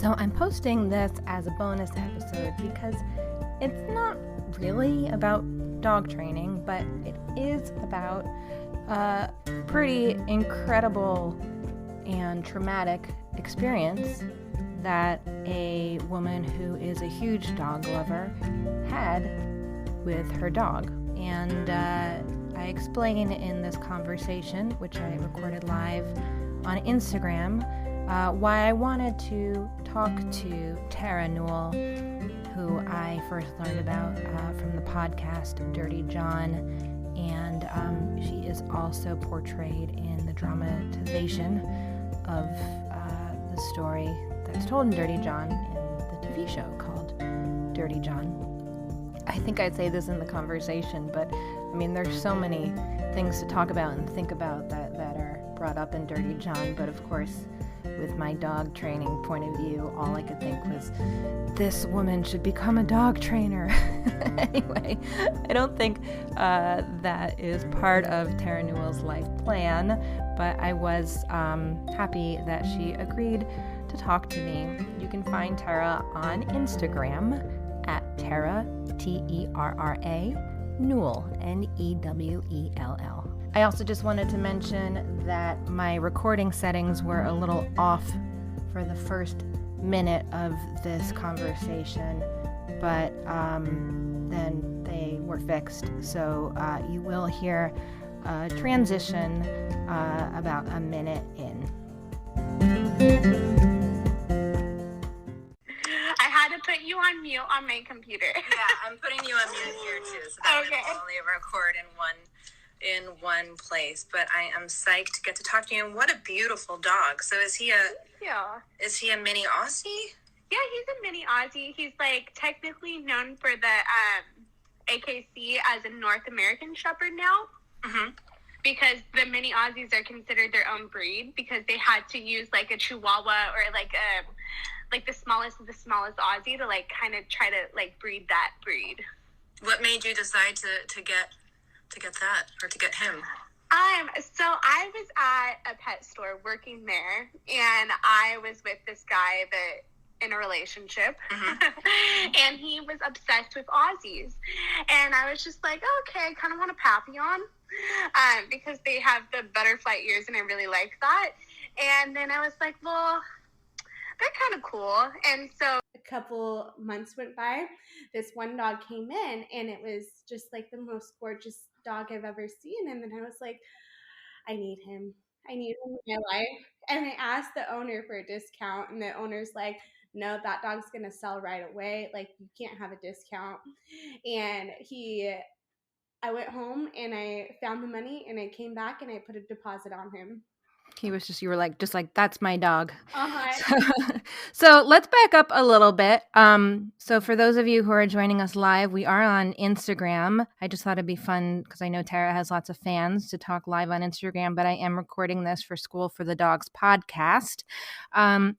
So I'm posting this as a bonus episode because it's not really about dog training, but it is about a pretty incredible and traumatic experience that a woman who is a huge dog lover had with her dog. And I explain in this conversation, which I recorded live on Instagram, why I wanted to talk to Terra Newell, who I first learned about from the podcast Dirty John, and she is also portrayed in the dramatization of the story that's told in Dirty John in the TV show called Dirty John. I think I'd say this in the conversation, but I mean, there's so many things to talk about and think about that are brought up in Dirty John, but of course, with my dog training point of view, all I could think was, this woman should become a dog trainer. Anyway, I don't think that is part of Terra Newell's life plan, but I was happy that she agreed to talk to me. You can find Terra on Instagram at Terra, Terra, Newell, Newell. I also just wanted to mention that my recording settings were a little off for the first minute of this conversation, but then they were fixed. So you will hear a transition about a minute in. I had to put you on mute on my computer. Yeah, I'm putting you on mute here too, so that Okay. we only record in one place. But I am psyched to get to talk to you. And what a beautiful dog. So is he a mini Aussie? Yeah, he's a mini Aussie. He's like technically known for the AKC as a North American Shepherd now. Mm-hmm. Because the mini Aussies are considered their own breed because they had to use like a Chihuahua or like the smallest of the smallest Aussie to like kind of try to like breed that breed. What made you decide to get that, or to get him? So I was at a pet store working there, and I was with this guy in a relationship, Mm-hmm. and he was obsessed with Aussies, and I was just like, oh, okay, I kind of want a Papillon, because they have the butterfly ears, and I really like that. And then I was like, well, they're kind of cool. And so a couple months went by. This one dog came in, and it was just like the most gorgeous dog I've ever seen. And then I was like, I need him in my life. And I asked the owner for a discount, and the owner's like, no, that dog's gonna sell right away. Like, you can't have a discount. And I went home and I found the money, and I came back and I put a deposit on him. He was just, you were like, that's my dog. Uh-huh. So let's back up a little bit. So for those of you who are joining us live, we are on Instagram. I just thought it'd be fun because I know Terra has lots of fans to talk live on Instagram, but I am recording this for School for the Dogs podcast,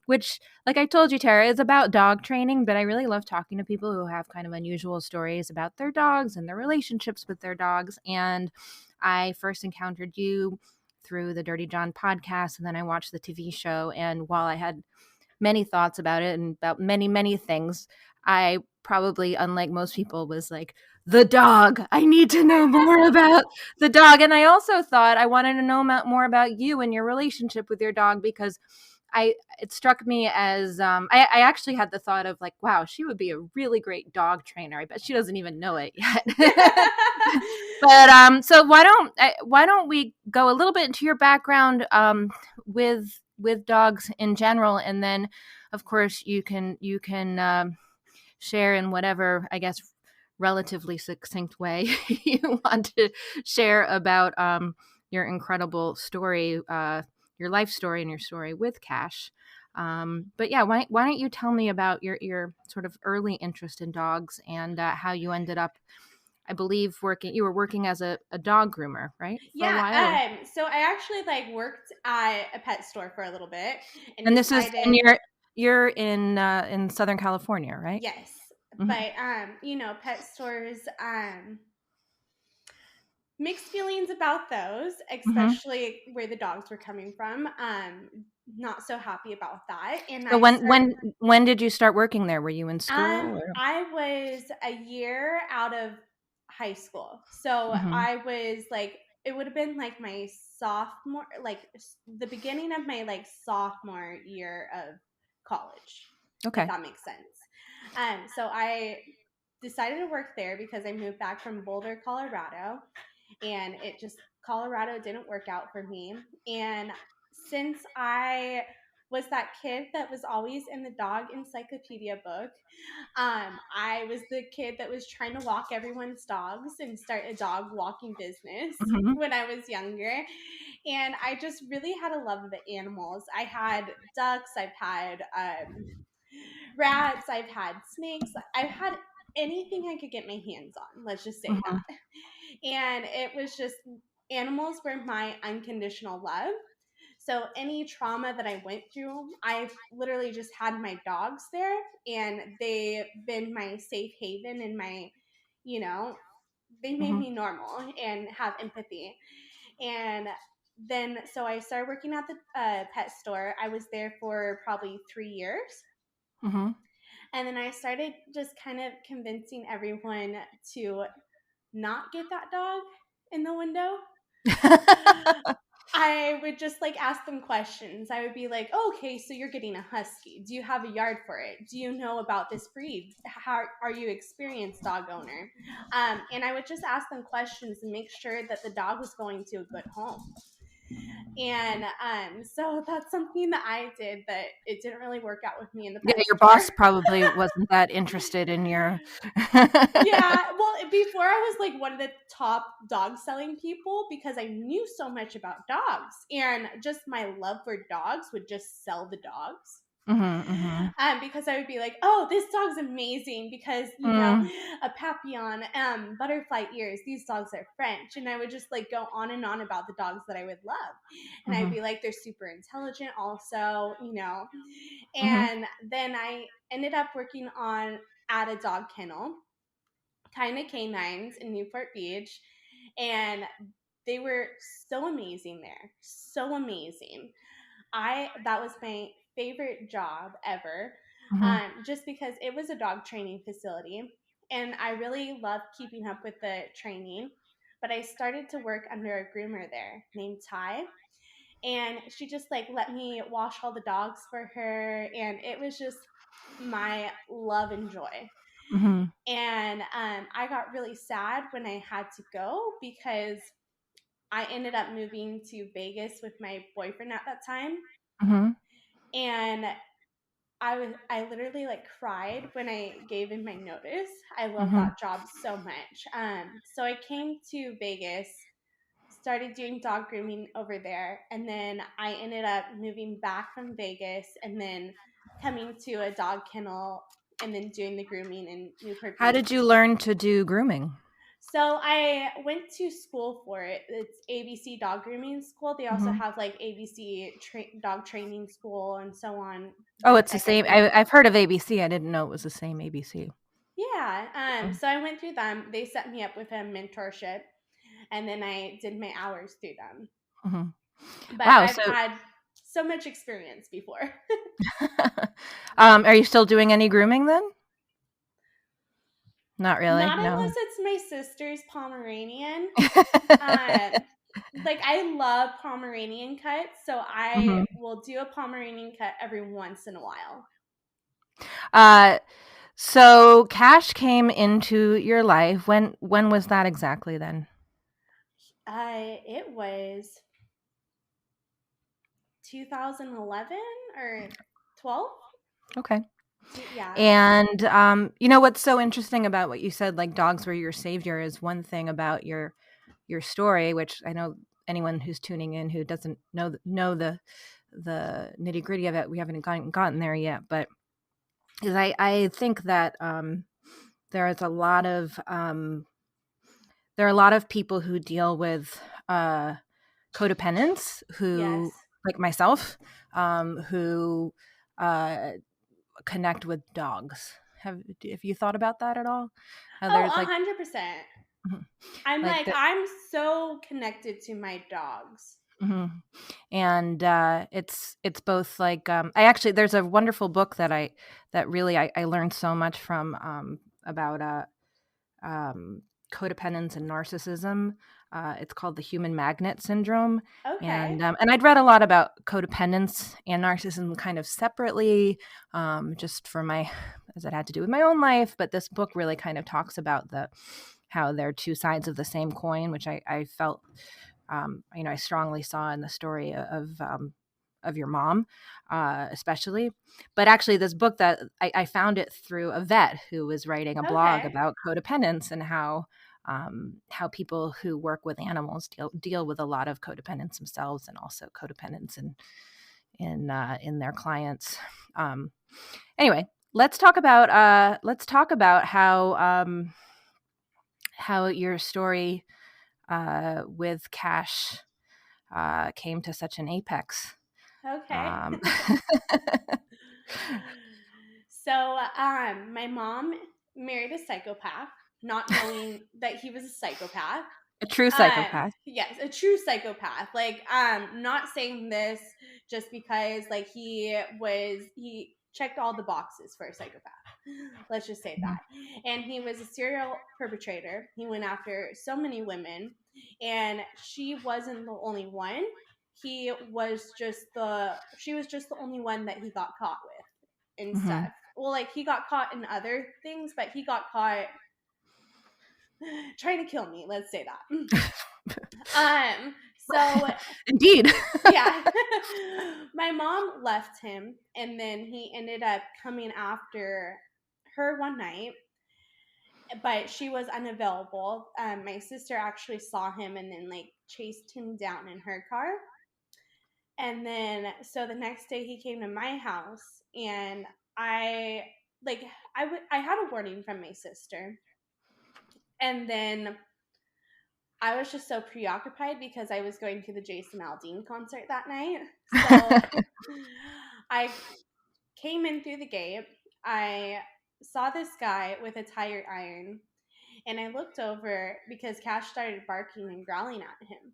which, like I told you, Terra, is about dog training, but I really love talking to people who have kind of unusual stories about their dogs and their relationships with their dogs. And I first encountered you through the Dirty John podcast, and then I watched the TV show, and while I had many thoughts about it and about many, many things, I probably, unlike most people, was like, the dog. I need to know more about the dog. And I also thought I wanted to know more about you and your relationship with your dog, because it struck me as I actually had the thought of like, wow, she would be a really great dog trainer. I bet she doesn't even know it yet. But so why don't we go a little bit into your background with dogs in general, and then of course you can share in whatever, I guess, relatively succinct way you want to share about your incredible story, your life story, and your story with Cash. But yeah, why don't you tell me about your sort of early interest in dogs and how you ended up, I believe, you were working as a dog groomer, right? Yeah. So I actually worked at a pet store for a little bit, and this is, and you're in Southern California, right? Yes. Mm-hmm. But pet stores, mixed feelings about those, especially where the dogs were coming from. Not so happy about that. And So when did you start working there? Were you in school? I was a year out of high school. So I was like, it would have been like my sophomore, like the beginning of my like sophomore year of college. Okay. If that makes sense. So I decided to work there because I moved back from Boulder, Colorado, and Colorado didn't work out for me. And since I was that kid that was always in the dog encyclopedia book, I was the kid that was trying to walk everyone's dogs and start a dog walking business when I was younger. And I just really had a love of the animals. I had ducks, I've had rats, I've had snakes, I've had anything I could get my hands on, let's just say that. And it was just, animals were my unconditional love. So any trauma that I went through, I literally just had my dogs there, and they've been my safe haven and my, they made me normal and have empathy. And then, so I started working at the pet store. I was there for probably 3 years. And then I started just kind of convincing everyone to not get that dog in the window. I would just like ask them questions. I would be like, oh, okay, so you're getting a husky. Do you have a yard for it? Do you know about this breed? How are you experienced dog owner? And I would just ask them questions and make sure that the dog was going to a good home. And so that's something that I did that it didn't really work out with me in the pet your store. boss probably wasn't that interested in your Yeah, well, before I was like one of the top dog selling people because I knew so much about dogs, and just my love for dogs would just sell the dogs. Because I would be like, oh, this dog's amazing because, a papillon, butterfly ears, these dogs are French. And I would just like go on and on about the dogs that I would love. And I'd be like, they're super intelligent also, And then I ended up working at a dog kennel, kind of canines in Newport Beach. And they were so amazing there. So amazing. That was my favorite job ever, just because it was a dog training facility, and I really loved keeping up with the training. But I started to work under a groomer there named Ty, and she just like let me wash all the dogs for her, and it was just my love and joy. And I got really sad when I had to go because I ended up moving to Vegas with my boyfriend at that time. And I literally like cried when I gave him my notice. I love that job so much. So I came to Vegas, started doing dog grooming over there, and then I ended up moving back from Vegas and then coming to a dog kennel and then doing the grooming in Newport Beach. How did you learn to do grooming? So I went to school for it. It's ABC Dog Grooming School. They also have like ABC Dog Training School and so on. Oh, it's the same. I've heard of ABC. I didn't know it was the same ABC. Yeah. So I went through them. They set me up with a mentorship, and then I did my hours through them. But wow, I've had so much experience before. Are you still doing any grooming then? Not really. Not unless it's my sister's Pomeranian. Like I love Pomeranian cuts, so I will do a Pomeranian cut every once in a while. So Cash came into your life. When was that exactly then? It was 2011 or 12. Okay. Yeah. And what's so interesting about what you said, like dogs were your savior, is one thing about your story, which I know anyone who's tuning in who doesn't know the nitty-gritty of it, we haven't gotten there yet, but is I think that there are a lot of people who deal with codependence who, like myself, who connect with dogs. Have you thought about that at all? 100%. I'm so connected to my dogs. Mm-hmm. And it's both like I actually, there's a wonderful book that I learned so much from about codependence and narcissism. It's called the human magnet syndrome. Okay. And I'd read a lot about codependence and narcissism kind of separately, just for as it had to do with my own life. But this book really kind of talks about how they're two sides of the same coin, which I felt, I strongly saw in the story of your mom, especially. But actually, this book that I found it through a vet who was writing a blog about codependence and how people who work with animals deal with a lot of codependence themselves, and also codependence in their clients. Anyway, let's talk about how your story with Cash came to such an apex. Okay. So, my mom married a psychopath, not knowing that he was a psychopath. A true psychopath. Yes, a true psychopath. Like, not saying this just because, like, he checked all the boxes for a psychopath. Let's just say that. And he was a serial perpetrator. He went after so many women, and she wasn't the only one. She was just the only one that he got caught with and stuff. Well, like, he got caught in other things, but he got caught trying to kill me. Let's say that. So indeed. Yeah. My mom left him, and then he ended up coming after her one night, but she was unavailable. My sister actually saw him and then, like, chased him down in her car. And then, so the next day he came to my house, and I had a warning from my sister. And then I was just so preoccupied because I was going to the Jason Aldean concert that night. So I came in through the gate. I saw this guy with a tire iron, and I looked over because Cash started barking and growling at him.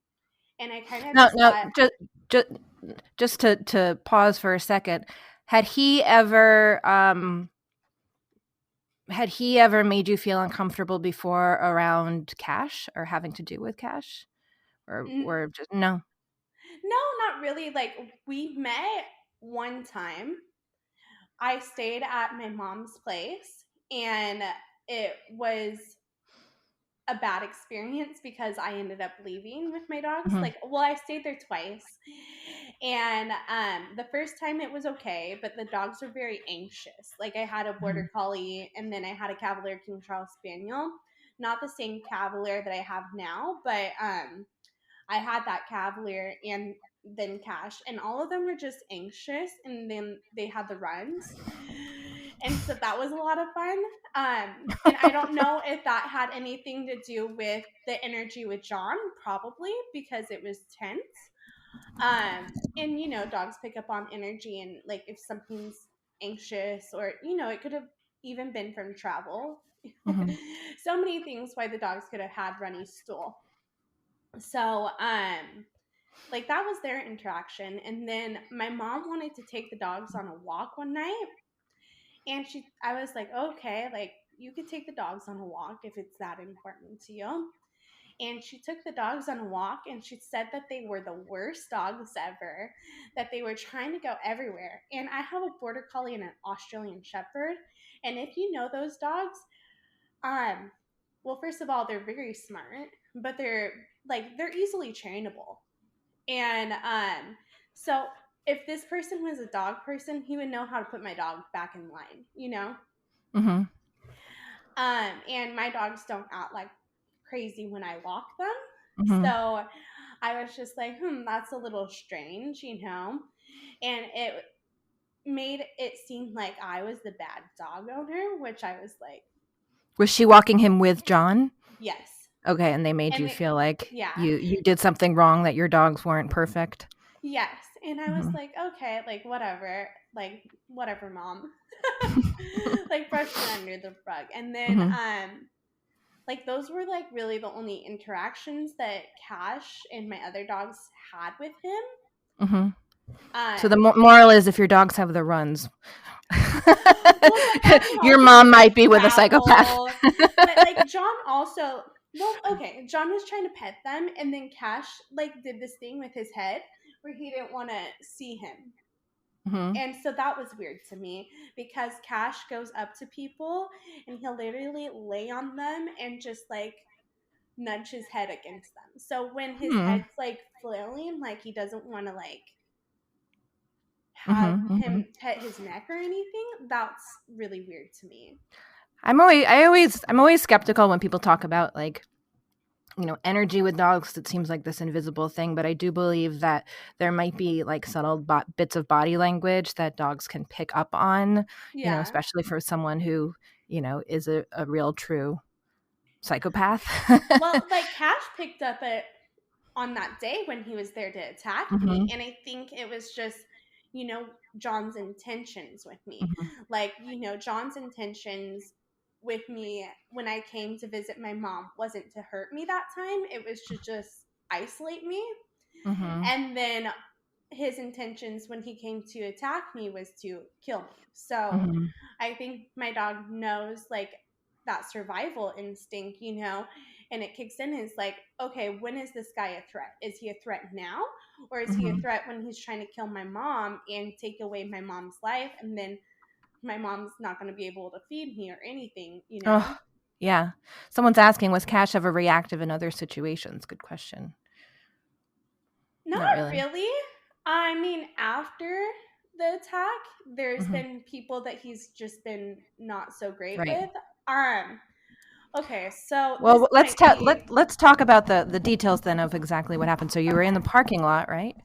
And I kind of thought, just to pause for a second. Had he ever made you feel uncomfortable before around Cash or having to do with Cash, or just no? No, not really. Like, we met one time. I stayed at my mom's place, and it was a bad experience because I ended up leaving with my dogs. I stayed there twice, and the first time it was okay, but the dogs were very anxious. Like, I had a border collie, and then I had a Cavalier King Charles Spaniel, not the same Cavalier that I have now, but I had that Cavalier and then Cash, and all of them were just anxious, and then they had the runs. And so that was a lot of fun. And I don't know if that had anything to do with the energy with John, probably, because it was tense. And dogs pick up on energy, and, like, if something's anxious, or, it could have even been from travel. So many things why the dogs could have had runny stool. So, like, that was their interaction. And then my mom wanted to take the dogs on a walk one night. And I was like, okay, like, you could take the dogs on a walk if it's that important to you. And she took the dogs on a walk, and she said that they were the worst dogs ever, that they were trying to go everywhere. And I have a border collie and an Australian shepherd. And if you know those dogs, well, first of all, they're very smart, but they're easily trainable. And so if this person was a dog person, he would know how to put my dog back in line, And my dogs don't act like crazy when I walk them. So I was just like, that's a little strange, And it made it seem like I was the bad dog owner, which I was like. Was she walking him with John? Yes. Okay, and they made you feel like you did something wrong, that your dogs weren't perfect? Yes. And I was like, okay, like, whatever, Mom. Like, brush it under the rug. And then like those were like really the only interactions that Cash and my other dogs had with him. Mm-hmm. So the moral is, if your dogs have the runs, your mom might be with a psychopath. But like John also, well, okay, John was trying to pet them, and then Cash like did this thing with his head where he didn't want to see him. Mm-hmm. And so that was weird to me, because Cash goes up to people and he'll literally lay on them and just like nudge his head against them. So when his head's like flailing, like he doesn't want to like have him pet his neck or anything, that's really weird to me. I'm always skeptical when people talk about like, you know, energy with dogs. It seems like this invisible thing, but I do believe that there might be like subtle bits of body language that dogs can pick up on, you know, especially for someone who, you know, is a real true psychopath. Well, like Cash picked up it on that day when he was there to attack me, and I think it was just, you know, John's intentions with me. Like, you know, John's intentions with me when I came to visit my mom wasn't to hurt me that time. It was to just isolate me. And then his intentions when he came to attack me was to kill me. So I think my dog knows like that survival instinct, you know, and it kicks in. It's like, okay, when is this guy a threat? Is he a threat now? Or is he a threat when he's trying to kill my mom and take away my mom's life, and then my mom's not going to be able to feed me or anything, you know? Oh, yeah. Someone's asking, was Cash ever reactive in other situations? Good question. Not really. I mean, after the attack, there's been people that he's just been not so great with. Okay, so well, let's talk about the details then of exactly what happened. So you were in the parking lot, right?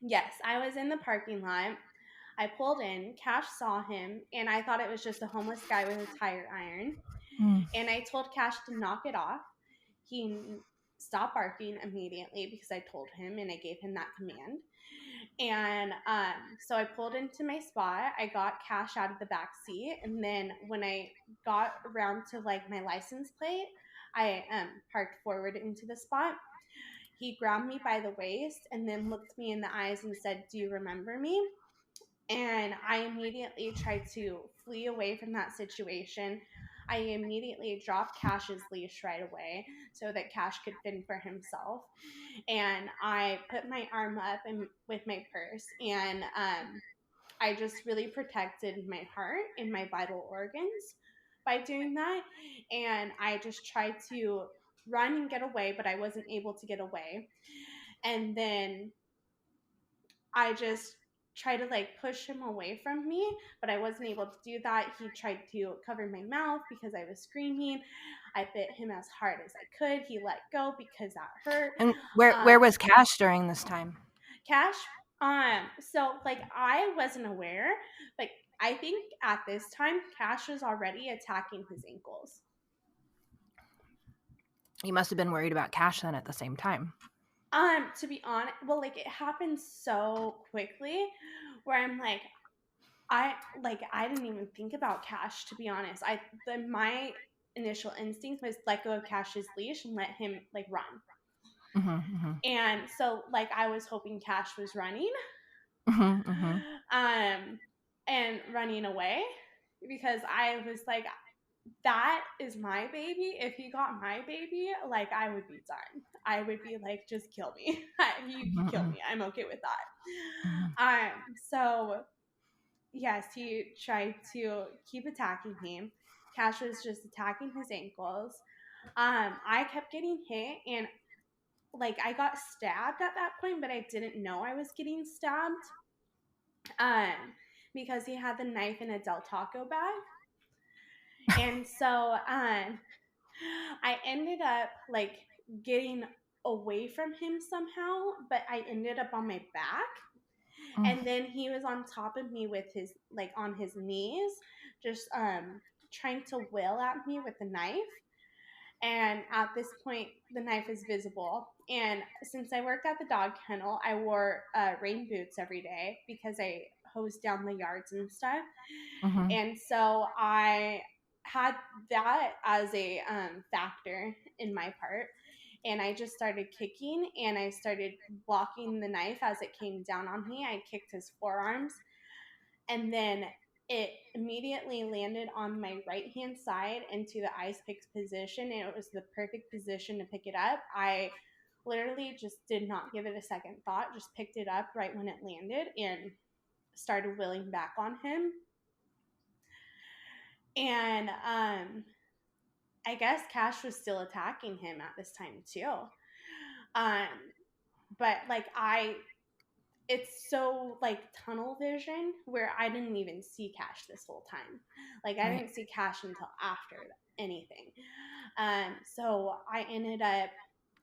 Yes, I was in the parking lot. I pulled in. Cash saw him, and I thought it was just a homeless guy with a tire iron. And I told Cash to knock it off. He stopped barking immediately because I told him and I gave him that command. And so I pulled into my spot. I got Cash out of the back seat, and then when I got around to like my license plate, I parked forward into the spot. He grabbed me by the waist and then looked me in the eyes and said, "Do you remember me?" And I immediately tried to flee away from that situation. I immediately dropped Cash's leash right away so that Cash could fend for himself. And I put my arm up with my purse, and I just really protected my heart and my vital organs by doing that. And I just tried to run and get away, but I wasn't able to get away. And then I just tried to like push him away from me, but I wasn't able to do that. He tried to cover my mouth because I was screaming. I bit him as hard as I could. He let go because that hurt. And where was Cash during this time? Cash, so like I wasn't aware, but I think at this time Cash was already attacking his ankles. You must have been worried about Cash then at the same time. To be honest, well, like it happened so quickly where I'm like, I didn't even think about Cash, to be honest. My initial instinct was let go of Cash's leash and let him like run. And so like I was hoping Cash was running, and running away, because I was like, that is my baby. If he got my baby, like I would be done. I would be like, just kill me. You can kill me. I'm okay with that. So yes, he tried to keep attacking me. Cash was just attacking his ankles. I kept getting hit, and like I got stabbed at that point, but I didn't know I was getting stabbed. Because he had the knife in a Del Taco bag. And so I ended up like getting away from him somehow, but I ended up on my back. And then he was on top of me with his like on his knees, just trying to wail at me with the knife. And at this point, the knife is visible. And since I worked at the dog kennel, I wore rain boots every day because I hosed down the yards and stuff. And so I had that as a factor in my part. And I just started kicking, and I started blocking the knife as it came down on me. I kicked his forearms, and then it immediately landed on my right hand side into the ice pick position, and it was the perfect position to pick it up. I literally just did not give it a second thought, just picked it up right when it landed and started wheeling back on him. And I guess Cash was still attacking him at this time too. But like it's so like tunnel vision where I didn't even see Cash this whole time. Like I didn't see Cash until after anything. So I ended up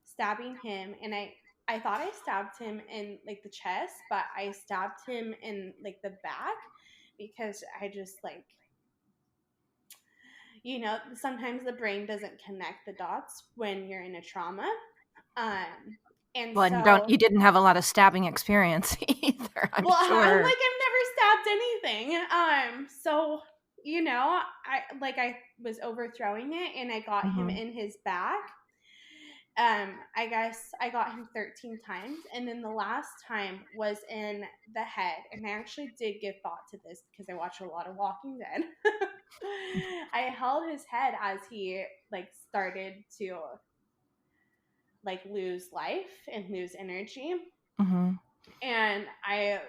stabbing him, and I thought I stabbed him in like the chest, but I stabbed him in like the back because I just like, you know, sometimes the brain doesn't connect the dots when you're in a trauma. And well, so you didn't have a lot of stabbing experience either, I'm sure. I'm like, I've never stabbed anything. So, you know, I was overthrowing it, and I got him in his back. I guess I got him 13 times, and then the last time was in the head. And I actually did give thought to this because I watch a lot of Walking Dead. I held his head as he like started to like lose life and lose energy. And I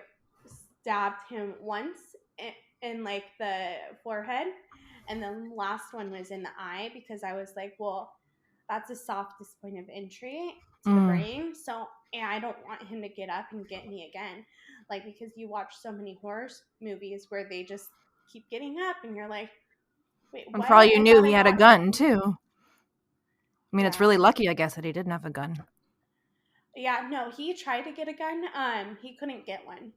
stabbed him once in like the forehead, and then the last one was in the eye because I was like, well, that's the softest point of entry to the brain, so and I don't want him to get up and get me again, like because you watch so many horror movies where they just keep getting up and you're like, wait, and what? for all you knew, he had a gun too. I mean, Yeah. it's really lucky, I guess, that he didn't have a gun. Yeah, no, he tried to get a gun. He couldn't get one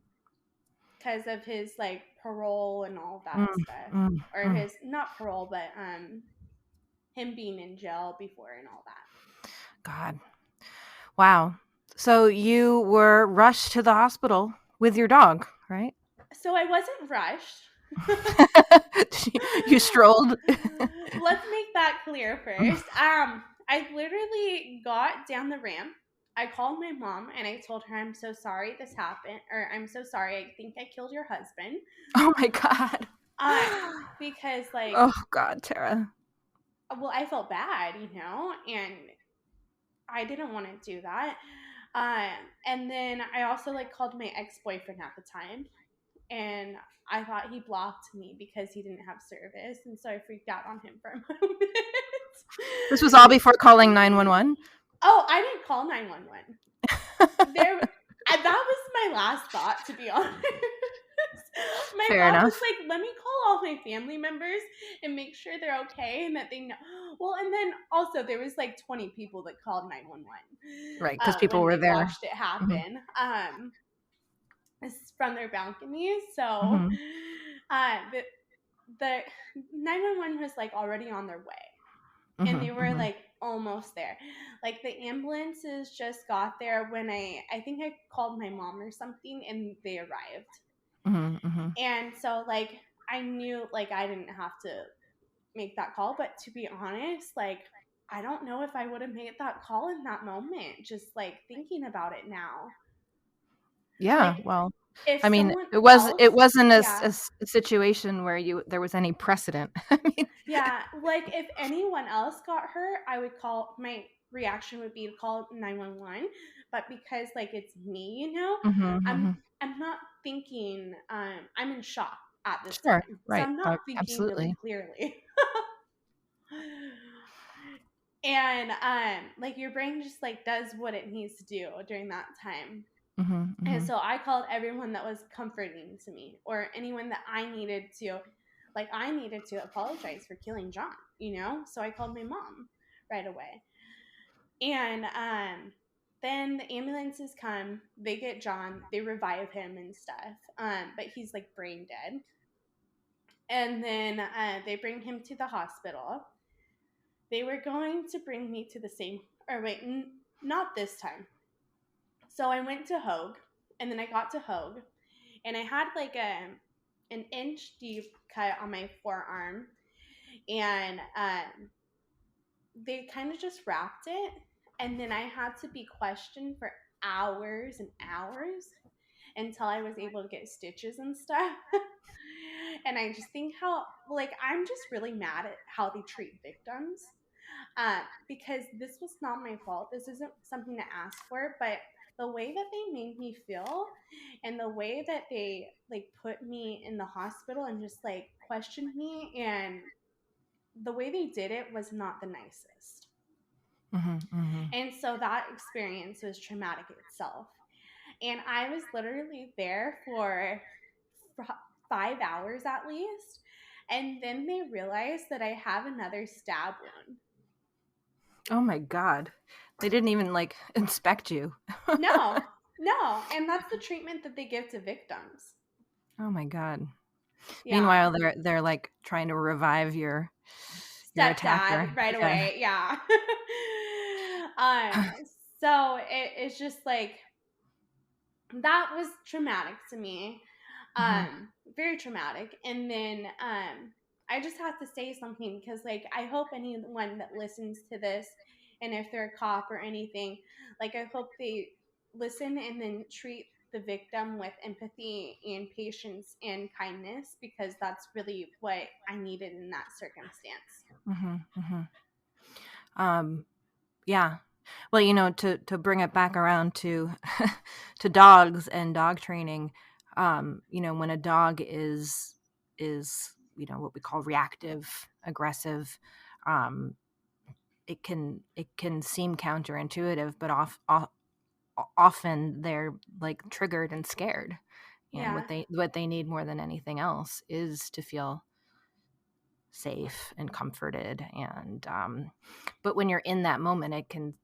because of his like parole and all that stuff, or his not parole, but him being in jail before and all that. God, wow. So you were rushed to the hospital with your dog, right? So I wasn't rushed. You strolled. Let's make that clear first. I literally got down the ramp. I called my mom and I told her, I'm so sorry this happened, or I'm so sorry, I think I killed your husband. Oh my God. Because like, oh God, Terra. Well, I felt bad, you know, and I didn't want to do that. And then I also like called my ex-boyfriend at the time, and I thought he blocked me because he didn't have service, and so I freaked out on him for a moment. This was all before calling 911? Oh, I didn't call 911. That was my last thought, to be honest. My Fair mom enough. was like, let me call all my family members and make sure they're okay and that they know. Well, and then also there was like 20 people that called 911. Right, because people were there. Watched it happen. From their balconies. So the 911 was like already on their way. And they were like almost there. Like the ambulances just got there when I think I called my mom or something, and they arrived. And so like I knew like I didn't have to make that call, but to be honest, like I don't know if I would have made that call in that moment, just like thinking about it now. Yeah, like, well, if I mean, it wasn't a situation where there was any precedent. I mean, yeah, like if anyone else got hurt, I would call, my reaction would be to call 911, but because like it's me, you know, I'm not thinking, I'm in shock at this time, right, so I'm not thinking absolutely. really clearly. And like your brain just like does what it needs to do during that time. And so I called everyone that was comforting to me, or anyone that I needed to apologize for killing John, you know? So I called my mom right away. And then the ambulances come, they get John, they revive him and stuff. But he's like brain dead. And then they bring him to the hospital. They were going to bring me to the same, or wait, not this time. So I went to Hogue, and then I got to Hogue, and I had like an inch deep cut on my forearm, and they kind of just wrapped it, and then I had to be questioned for hours and hours until I was able to get stitches and stuff. And I just think how, like, I'm just really mad at how they treat victims, because this was not my fault. This isn't something to ask for, but the way that they made me feel and the way that they like put me in the hospital and just like questioned me, and the way they did it was not the nicest. And so that experience was traumatic itself. And I was literally there for 5 hours at least. And then they realized that I have another stab wound. Oh my God. They didn't even like inspect you. No. And that's the treatment that they give to victims. Oh my God. Yeah. Meanwhile, they're like trying to revive your attacker right away. Yeah. So it's just like, that was traumatic to me. Very traumatic. And then I just have to say something, because like I hope anyone that listens to this, and if they're a cop or anything, like I hope they listen and then treat the victim with empathy and patience and kindness, because that's really what I needed in that circumstance. Yeah. Well, to bring it back around to to dogs and dog training, when a dog is what we call reactive, aggressive, it can seem counterintuitive, but often they're like triggered and scared, and what they need more than anything else is to feel safe and comforted. And but when you're in that moment, it can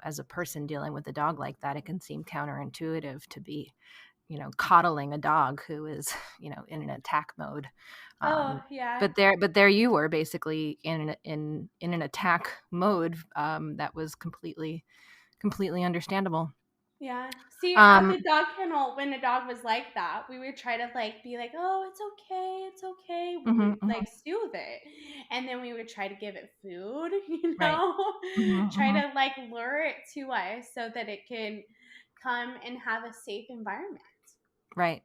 as a person dealing with a dog like that, it can seem counterintuitive to be coddling a dog who is in an attack mode. But there you were basically in an attack mode that was completely understandable. Yeah. See, at the dog kennel, when the dog was like that, we would try to like be like, "Oh, it's okay, it's okay." We would like soothe it, and then we would try to give it food, Right. Try to like lure it to us so that it can come and have a safe environment. Right.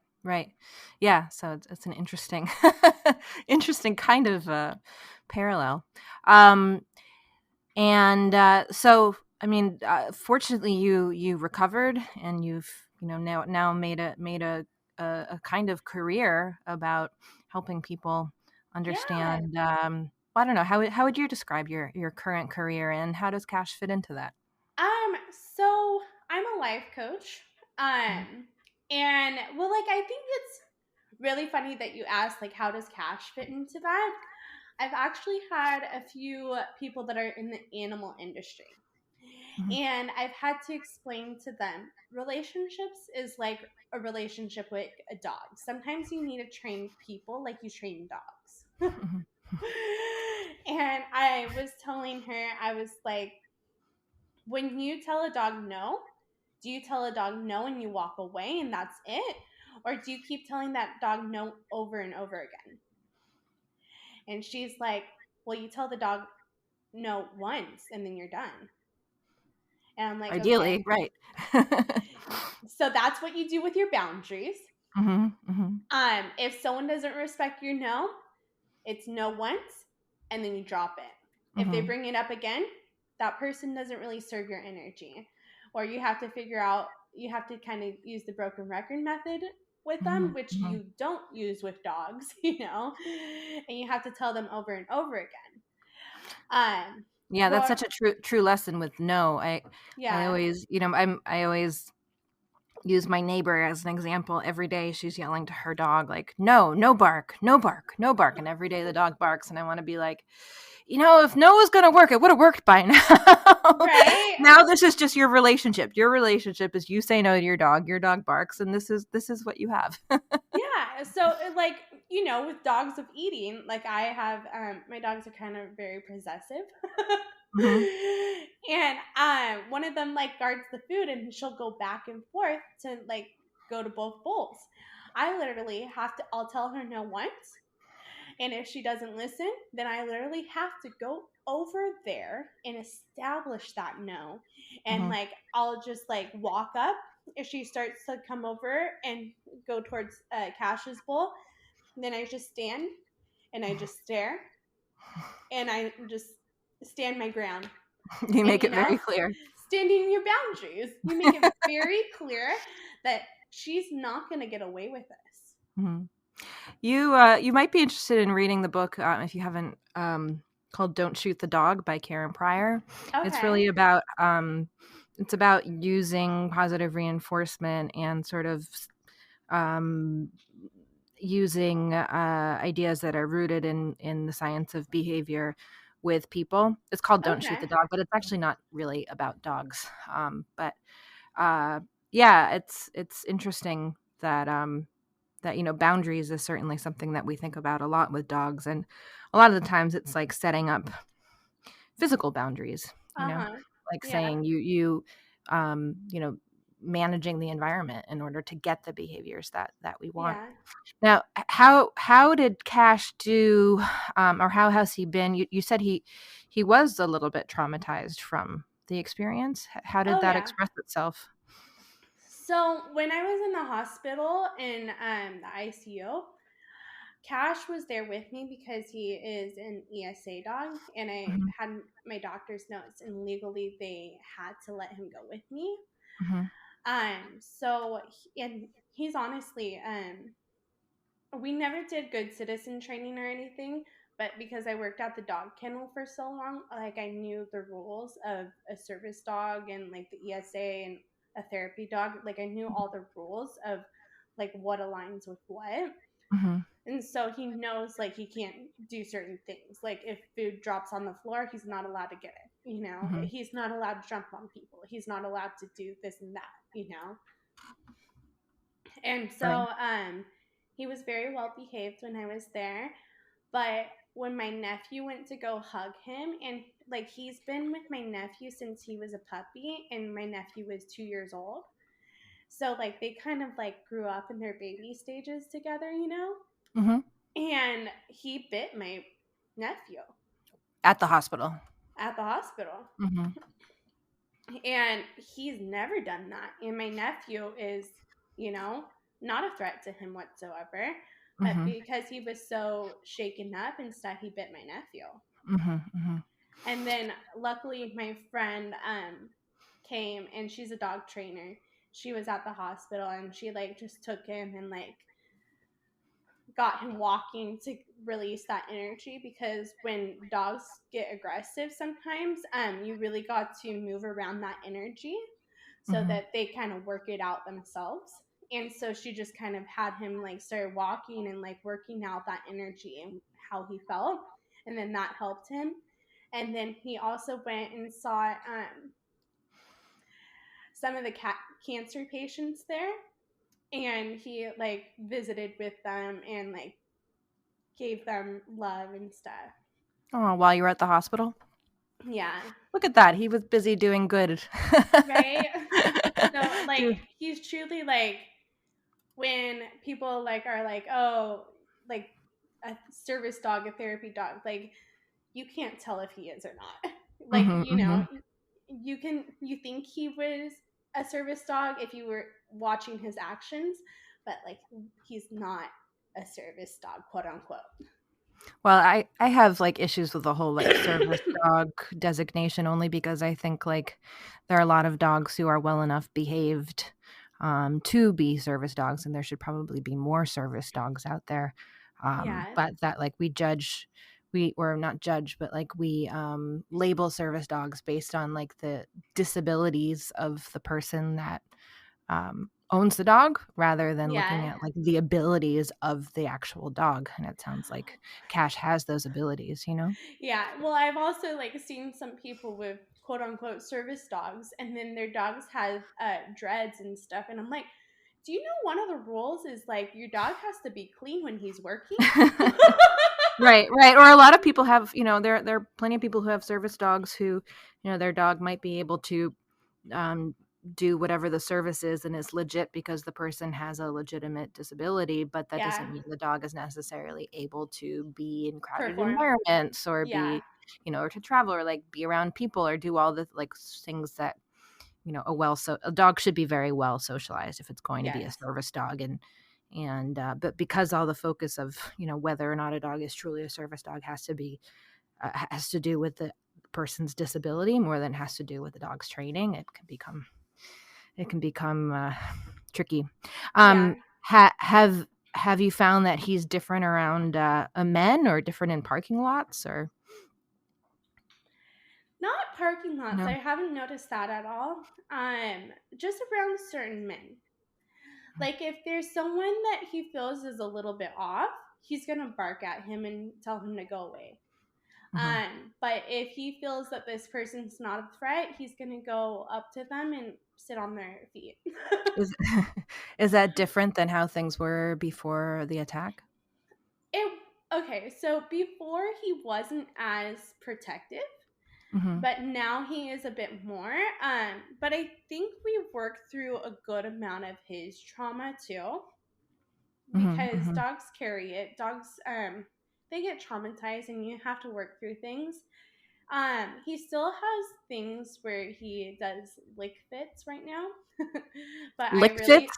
Yeah. So it's an interesting, interesting kind of parallel. And so, I mean, fortunately, you recovered, and you've now made a kind of career about helping people understand. Yeah. I don't know, how would you describe your current career, and how does cash fit into that? So I'm a life coach. And well, like I think it's really funny that you asked, like, how does cash fit into that? I've actually had a few people that are in the animal industry. And I've had to explain to them relationships is like a relationship with a dog. Sometimes you need to train people like you train dogs. And I was telling her, I was like, when you tell a dog no, do you tell a dog no and you walk away and that's it? Or do you keep telling that dog no over and over again? And she's like, well, you tell the dog no once and then you're done. And I'm like, Ideally, okay. right. So that's what you do with your boundaries. If someone doesn't respect your no, it's no once and then you drop it. If they bring it up again, that person doesn't really serve your energy. Or you have to figure out, you have to kind of use the broken record method with them, which you don't use with dogs, and you have to tell them over and over again. Yeah, that's such a true lesson with no. I always, I always use my neighbor as an example. Every day she's yelling to her dog, like, no bark, no bark, no bark. And every day the dog barks, and I want to be like, if no was going to work, it would have worked by now. Right? Now this is just your relationship. Your relationship is you say no to your dog barks, and this is what you have. Yeah. So like, with dogs of eating, like I have, my dogs are kind of very possessive. And one of them like guards the food, and she'll go back and forth to like go to both bowls. I literally have to, I'll tell her no once, And if she doesn't listen, then I literally have to go over there and establish that no. And like, I'll just like walk up. If she starts to come over and go towards Cash's bowl, then I just stand and I just stare and I just stand my ground. You make it very clear. Standing your boundaries. You make it very clear that she's not going to get away with this. Mm-hmm. You might be interested in reading the book if you haven't, called "Don't Shoot the Dog" by Karen Pryor. Okay. It's really about it's about using positive reinforcement and sort of using ideas that are rooted in the science of behavior with people. It's called "Don't Shoot the Dog," but it's actually not really about dogs. But yeah, it's interesting that that boundaries is certainly something that we think about a lot with dogs, and a lot of the times it's like setting up physical boundaries, like saying you managing the environment in order to get the behaviors that we want. Now, how did Cash do, or how has he been? You said he was a little bit traumatized from the experience. How did that express itself? So when I was in the hospital in the ICU, Cash was there with me because he is an ESA dog, and I had my doctor's notes, and legally they had to let him go with me. So and he's honestly we never did good citizen training or anything, but because I worked at the dog kennel for so long, like I knew the rules of a service dog and like the ESA and a therapy dog. Like I knew all the rules of like what aligns with what. And so he knows like he can't do certain things. Like if food drops on the floor, he's not allowed to get it. He's not allowed to jump on people. He's not allowed to do this and that. And so he was very well behaved when I was there. But when my nephew went to go hug him, and like he's been with my nephew since he was a puppy, and my nephew was 2 years old. So like they kind of like grew up in their baby stages together, And he bit my nephew at the hospital. And he's never done that. And my nephew is, not a threat to him whatsoever. But because he was so shaken up and stuff, he bit my nephew. And then luckily my friend came, and she's a dog trainer. She was at the hospital, and she like just took him and like got him walking to release that energy, because when dogs get aggressive sometimes you really got to move around that energy so that they kind of work it out themselves. And so she just kind of had him like start walking and like working out that energy and how he felt, and then that helped him. And then he also went and saw some of the cancer patients there, and he like visited with them and like gave them love and stuff. Oh, while you were at the hospital? Yeah. Look at that. He was busy doing good. Right? So like he's truly like, when people like are like, oh, like a service dog, a therapy dog, like you can't tell if he is or not. Like, you think he was a service dog if you were watching his actions, but like he's not a service dog, quote unquote. Well, I have like issues with the whole like service dog designation, only because I think like there are a lot of dogs who are well enough behaved to be service dogs, and there should probably be more service dogs out there. But that like we not judge, but like we label service dogs based on like the disabilities of the person that owns the dog, rather than looking at like the abilities of the actual dog. And it sounds like Cash has those abilities, Yeah. Well, I've also like seen some people with quote unquote service dogs, and then their dogs have dreads and stuff, and I'm like, do you know one of the rules is like your dog has to be clean when he's working? Right. Or a lot of people have, there are plenty of people who have service dogs who, their dog might be able to do whatever the service is and it's legit because the person has a legitimate disability, but that doesn't mean the dog is necessarily able to be in crowded environments or be, or to travel or like be around people or do all the like things that, a dog should be very well socialized if it's going to be a service dog. But because all the focus of, whether or not a dog is truly a service dog has to do with the person's disability more than it has to do with the dog's training, it can become tricky. Have you found that he's different around men or different in parking lots or? Not parking lots. No. I haven't noticed that at all. Just around certain men. Like if there's someone that he feels is a little bit off, he's gonna bark at him and tell him to go away. But if he feels that this person's not a threat, he's gonna go up to them and sit on their feet. Is that different than how things were before the attack? Okay, so before he wasn't as protective, but now he is a bit more. But I think we've worked through a good amount of his trauma too, because dogs carry it. Dogs, they get traumatized, and you have to work through things. He still has things where he does lick fits right now, but lick fits.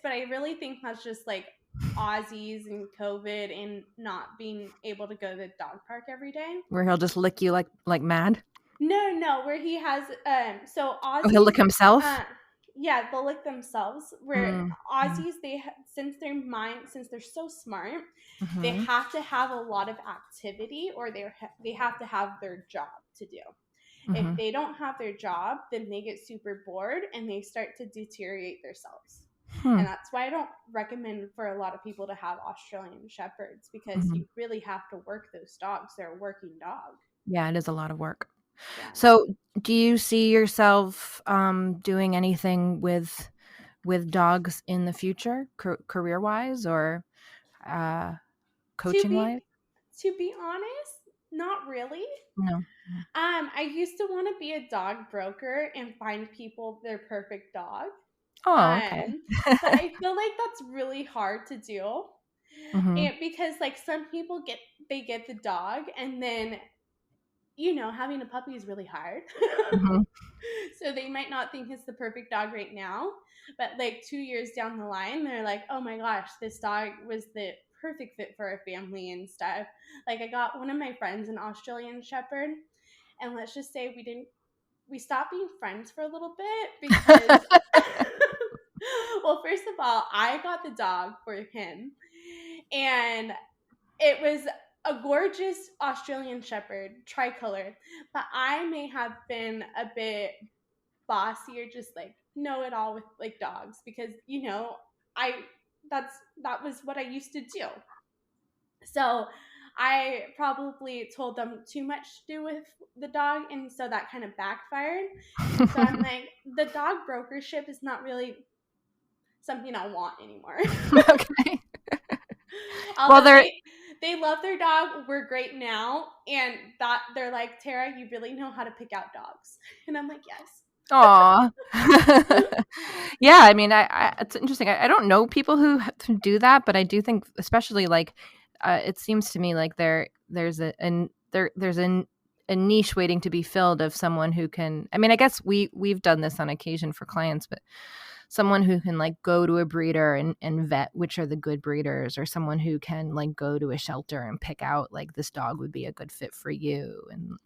But I really think that's just like Aussies and COVID and not being able to go to the dog park every day. Where he'll just lick you like mad? No, where he has so Aussies. Oh, he'll lick himself? Yeah, they'll lick themselves. Where Aussies, since they're so smart, they have to have a lot of activity, or they have to have their job to do. If they don't have their job, then they get super bored and they start to deteriorate themselves. And that's why I don't recommend for a lot of people to have Australian Shepherds, because you really have to work those dogs. They're a working dog. Yeah, it is a lot of work. Yeah. So do you see yourself doing anything with dogs in the future, career-wise or coaching-wise? To be honest, not really. No. I used to want to be a dog broker and find people their perfect dog. Oh, okay. But I feel like that's really hard to do. And because like some people get the dog and then having a puppy is really hard. So they might not think it's the perfect dog right now, but like 2 years down the line, they're like, oh my gosh, this dog was the perfect fit for a family and stuff. Like I got one of my friends an Australian Shepherd, and let's just say we stopped being friends for a little bit because well, first of all, I got the dog for him, and it was a gorgeous Australian Shepherd, tricolor, but I may have been a bit bossy or just like know it all with like dogs, because that was what I used to do. So I probably told them too much to do with the dog, and so that kind of backfired. So I'm like, the dog brokership is not really something I want anymore. Okay. Although they love their dog. We're great now, and that they're like, Tara, you really know how to pick out dogs, and I'm like, yes. Aw. Yeah, I mean, I it's interesting. I don't know people who do that, but I do think, especially like, it seems to me like there's a niche waiting to be filled of someone who can. I mean, I guess we've done this on occasion for clients, but someone who can like go to a breeder and vet which are the good breeders, or someone who can like go to a shelter and pick out like this dog would be a good fit for you. And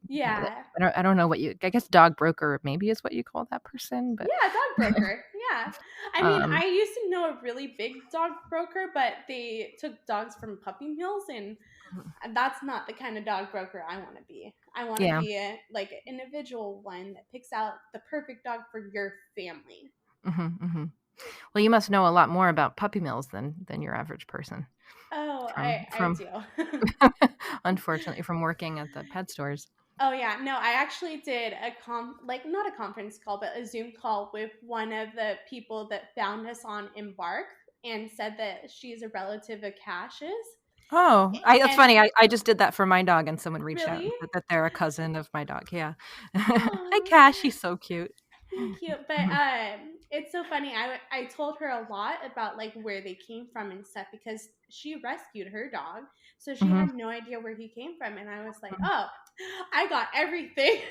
I don't know what I guess dog broker maybe is what you call that person, but yeah, dog broker. Yeah. I mean, I used to know a really big dog broker, but they took dogs from puppy mills, and that's not the kind of dog broker I want to be. I want to be an individual one that picks out the perfect dog for your family. Well, you must know a lot more about puppy mills than your average person. Oh, I do. Unfortunately, from working at the pet stores. Oh yeah, no, I actually did not a conference call, but a Zoom call with one of the people that found us on Embark, and said that she's a relative of Cash's. Oh, that's funny. I just did that for my dog, and someone reached out and said that they're a cousin of my dog. Yeah. Hi, Cash. He's so cute. Thank you. But it's so funny. I told her a lot about like where they came from and stuff because she rescued her dog, so she had no idea where he came from, and I was like, oh, I got everything.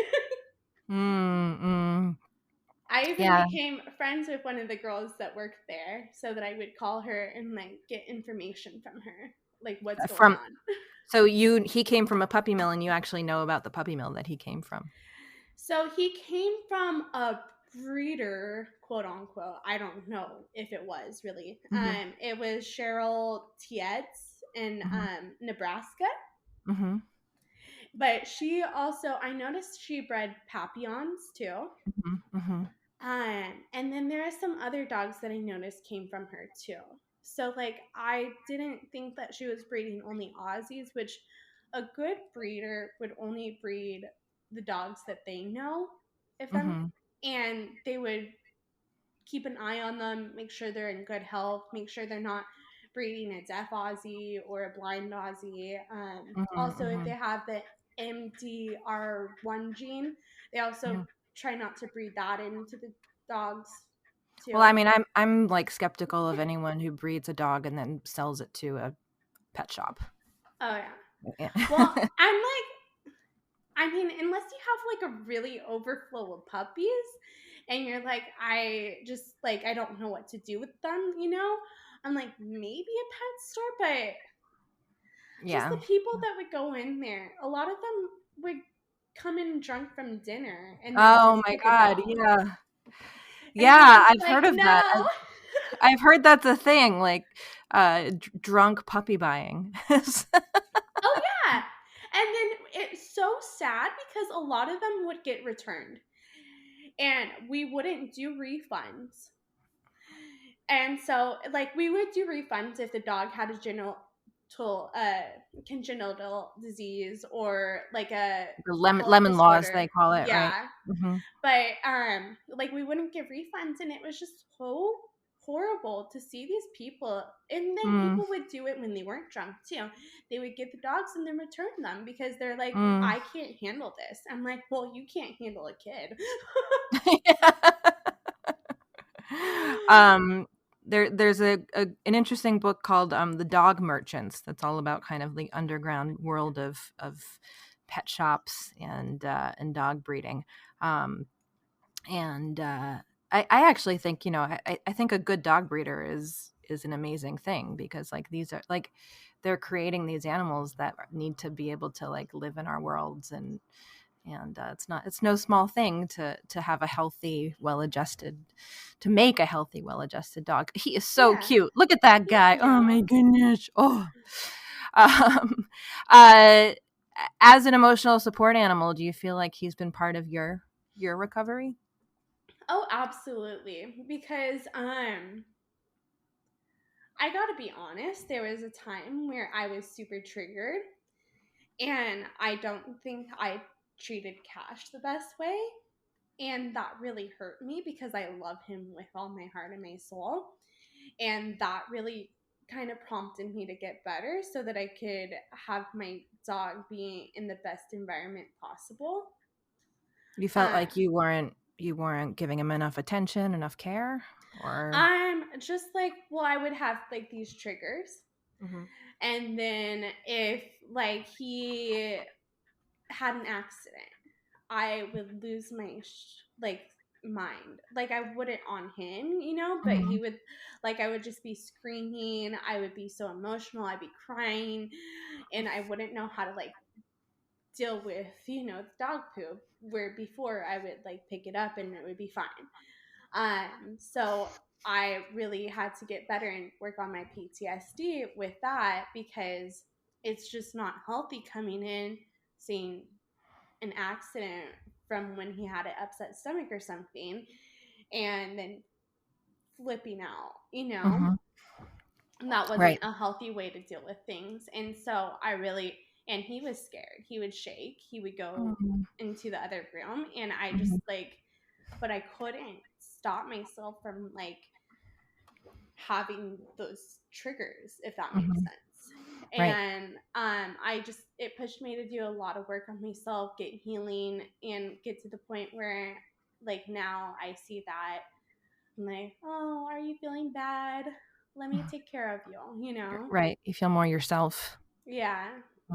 I even became friends with one of the girls that worked there, so that I would call her and like get information from her, like what's going on. So he came from a puppy mill, and you actually know about the puppy mill that he came from. So he came from a breeder, quote unquote. I don't know if it was really. It was Cheryl Tietz in Nebraska. But she also, I noticed she bred Papillons too. And then there are some other dogs that I noticed came from her too. So like I didn't think that she was breeding only Aussies, which a good breeder would only breed the dogs that they know and they would keep an eye on them, make sure they're in good health, make sure they're not breeding a deaf Aussie or a blind Aussie. Also, if they have the MDR1 gene, they also try not to breed that into the dogs too. Well, I mean, I'm like skeptical of anyone who breeds a dog and then sells it to a pet shop. Oh yeah. Well, I'm like, I mean, unless you have like a really overflow of puppies and you're like, I just like, I don't know what to do with them, you know? I'm like, maybe a pet store, but just the people that would go in there, a lot of them would come in drunk from dinner and then oh my god, I've heard of that. I've heard that's a thing, like drunk puppy buying. Oh yeah. And then it's so sad because a lot of them would get returned and we wouldn't do refunds. And so like we would do refunds if the dog had a congenital disease or like a the lemon laws they call it, right? But like we wouldn't give refunds and it was just so horrible to see these people. And then people would do it when they weren't drunk too. They would get the dogs and then return them because they're like, I can't handle this. I'm like, well, you can't handle a kid. There's an interesting book called The Dog Merchants that's all about kind of the underground world of pet shops and dog breeding. I actually think, I think a good dog breeder is an amazing thing because like these are like they're creating these animals that need to be able to like live in our worlds and it's no small thing to have a healthy, to make a healthy, well-adjusted dog. He is so cute. Look at that guy. Oh my goodness. Oh, as an emotional support animal, do you feel like he's been part of your recovery? Oh, absolutely. Because I gotta be honest, there was a time where I was super triggered and I don't think I treated Cash the best way. And that really hurt me because I love him with all my heart and my soul. And that really kind of prompted me to get better so that I could have my dog be in the best environment possible. You felt like you weren't giving him enough attention, enough care? Or I'm just like, well, I would have like these triggers. And then if like he had an accident, I would lose my mind. Like I wouldn't on him, you know, but he would like I would just be screaming, I would be so emotional, I'd be crying, and I wouldn't know how to like deal with, dog poop, where before I would like pick it up and it would be fine. So I really had to get better and work on my PTSD with that because it's just not healthy coming in seeing an accident from when he had an upset stomach or something and then flipping out, that wasn't a healthy way to deal with things. And so and he was scared. He would shake. He would go into the other room and I just but I couldn't stop myself from like having those triggers, if that makes sense. And it pushed me to do a lot of work on myself, get healing, and get to the point where like now I see that, I'm like, oh, are you feeling bad? Let me take care of you, you know? Right. You feel more yourself. Yeah.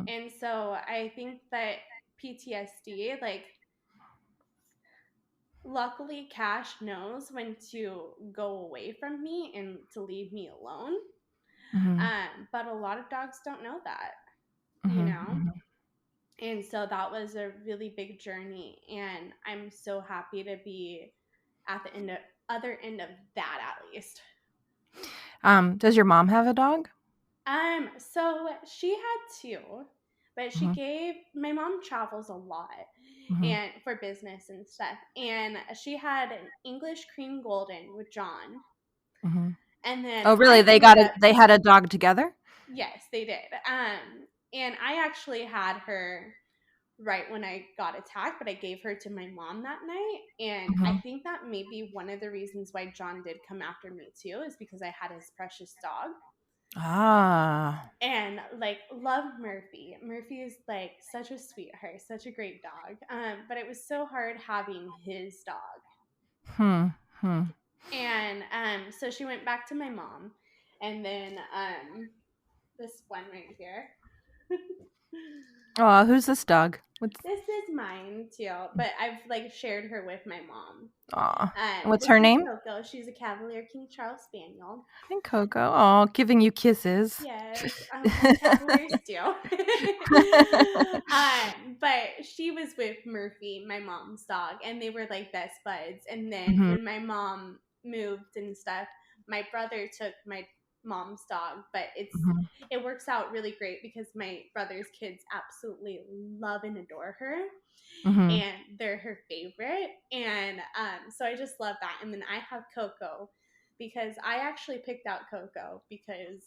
And so I think that PTSD, like, luckily Cash knows when to go away from me and to leave me alone. But a lot of dogs don't know that, you know? And so that was a really big journey, and I'm so happy to be at the other end of that, at least. Does your mom have a dog? So she had two, but she gave, my mom travels a lot and for business and stuff, and she had an English cream golden with John. And then really? They had a dog together? Yes, they did. And I actually had her right when I got attacked, but I gave her to my mom that night. And I think that may be one of the reasons why John did come after me too, is because I had his precious dog. And like, love Murphy. Murphy is like such a sweetheart, such a great dog. But it was so hard having his dog. And so she went back to my mom, and then this one right here. Oh, who's this dog? This is mine too, but I've like shared her with my mom. What's her name? Coco. She's a Cavalier King Charles Spaniel. Hi, Coco. Oh, giving you kisses. Yes, Cavaliers do. But she was with Murphy, my mom's dog, and they were like best buds. And then when my mom moved and stuff, my brother took my mom's dog, but it works out really great because my brother's kids absolutely love and adore her, and they're her favorite. And so I just love that. And then I have Coco because I actually picked out Coco because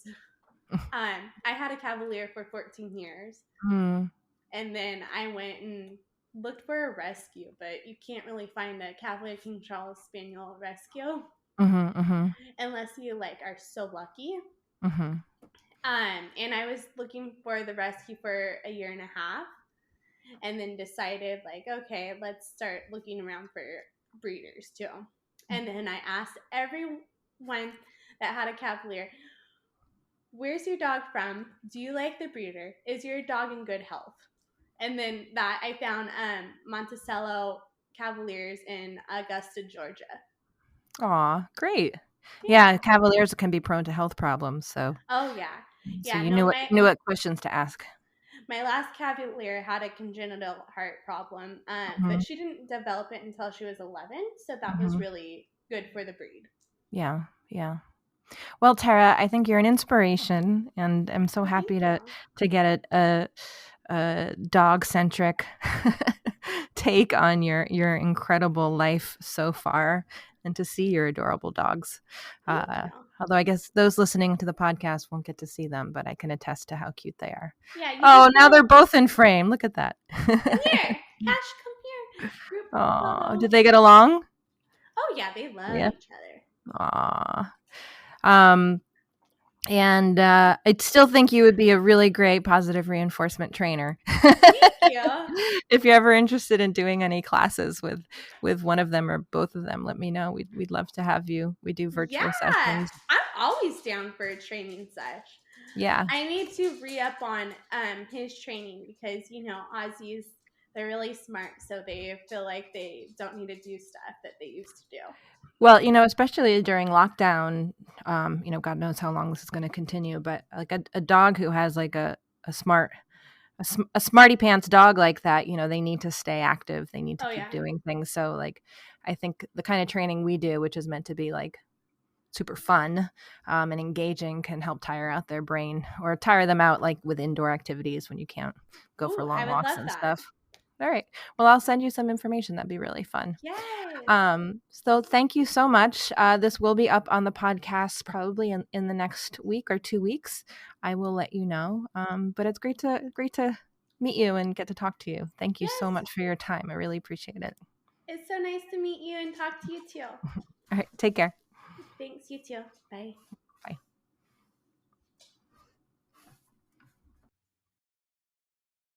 I had a Cavalier for 14 years, and then I went and looked for a rescue, but you can't really find a Cavalier King Charles Spaniel rescue unless you like are so lucky. And I was looking for the rescue for a year and a half, and then decided like, okay, let's start looking around for breeders too. And then I asked everyone that had a Cavalier, where's your dog from? Do you like the breeder? Is your dog in good health? And then that I found Monticello Cavaliers in Augusta, Georgia. Aw, great. Yeah, Cavaliers can be prone to health problems, so. Oh yeah. So you knew what questions to ask. My last Cavalier had a congenital heart problem, but she didn't develop it until she was 11, so that was really good for the breed. Yeah, yeah. Well, Terra, I think you're an inspiration, and I'm so happy to get a dog-centric take on your incredible life so far, and to see your adorable dogs. Although I guess those listening to the podcast won't get to see them, but I can attest to how cute they are. Yeah. Now they're both in frame. Look at that. Come here, Cash. Come here. Oh, did they get along? Oh yeah, they love each other. Aw. And I still think you would be a really great positive reinforcement trainer. Thank you. If you're ever interested in doing any classes with one of them or both of them, let me know. We'd love to have you. We do virtual sessions. I'm always down for a training sesh. Yeah. I need to re-up on his training because, Aussies, they're really smart, so they feel like they don't need to do stuff that they used to do. Well, especially during lockdown, God knows how long this is going to continue, but like a dog who has like a smarty pants dog like that, they need to stay active. They need to keep doing things. So like, I think the kind of training we do, which is meant to be like super fun and engaging, can help tire out their brain or tire them out like with indoor activities when you can't go for long walks and stuff. All right. Well, I'll send you some information. That'd be really fun. Yay. So thank you so much. This will be up on the podcast probably in the next week or 2 weeks. I will let you know. But it's great to meet you and get to talk to you. Thank you so much for your time. I really appreciate it. It's so nice to meet you and talk to you too. All right. Take care. Thanks. You too. Bye.